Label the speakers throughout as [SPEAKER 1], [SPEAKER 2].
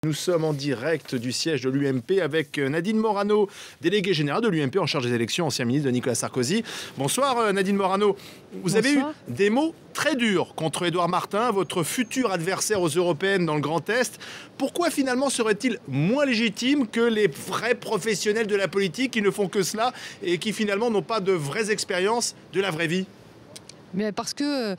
[SPEAKER 1] Nous sommes en direct du siège de l'UMP avec Nadine Morano, déléguée générale de l'UMP en charge des élections, ancien ministre de Nicolas Sarkozy. Bonsoir Nadine Morano. Vous avez eu des mots très durs contre Édouard Martin, votre futur adversaire aux Européennes dans le Grand Est. Pourquoi finalement serait-il moins légitime que les vrais professionnels de la politique qui ne font que cela et qui finalement n'ont pas de vraies expériences de la vraie vie ?
[SPEAKER 2] Mais parce que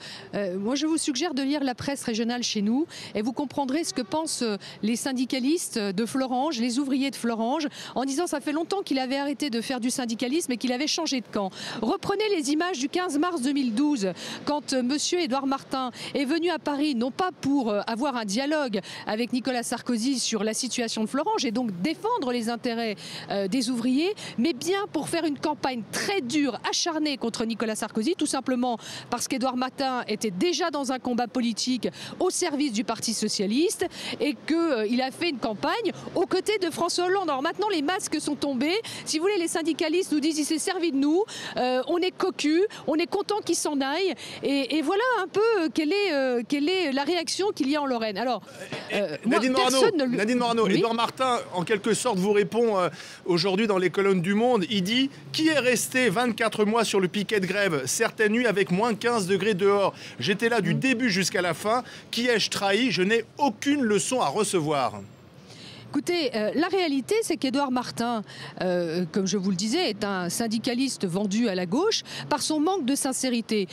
[SPEAKER 2] moi je vous suggère de lire la presse régionale chez nous et vous comprendrez ce que pensent les syndicalistes de Florange, les ouvriers de Florange, en disant ça fait longtemps qu'il avait arrêté de faire du syndicalisme et qu'il avait changé de camp. Reprenez les images du 15 mars 2012 quand monsieur Édouard Martin est venu à Paris, non pas pour avoir un dialogue avec Nicolas Sarkozy sur la situation de Florange et donc défendre les intérêts des ouvriers, mais bien pour faire une campagne très dure, acharnée contre Nicolas Sarkozy, tout simplement parce qu'Édouard Martin était déjà dans un combat politique au service du Parti Socialiste et qu'il a fait une campagne aux côtés de François Hollande. Alors maintenant, les masques sont tombés. Si vous voulez, les syndicalistes nous disent il s'est servi de nous, on est cocus, on est content qu'il s'en aille. Et voilà un peu quelle est la réaction qu'il y a en Lorraine. Alors,
[SPEAKER 1] Nadine Morano,
[SPEAKER 2] oui.
[SPEAKER 1] Édouard Martin, en quelque sorte, vous répond aujourd'hui dans les colonnes du Monde. Il dit « Qui est resté 24 mois sur le piquet de grève, certaines nuits avec moins 15 degrés dehors. J'étais là du début jusqu'à la fin. Qui ai-je trahi? Je n'ai aucune leçon à recevoir. »
[SPEAKER 2] Écoutez, la réalité, c'est qu'Édouard Martin, comme je vous le disais, est un syndicaliste vendu à la gauche par son manque de sincérité.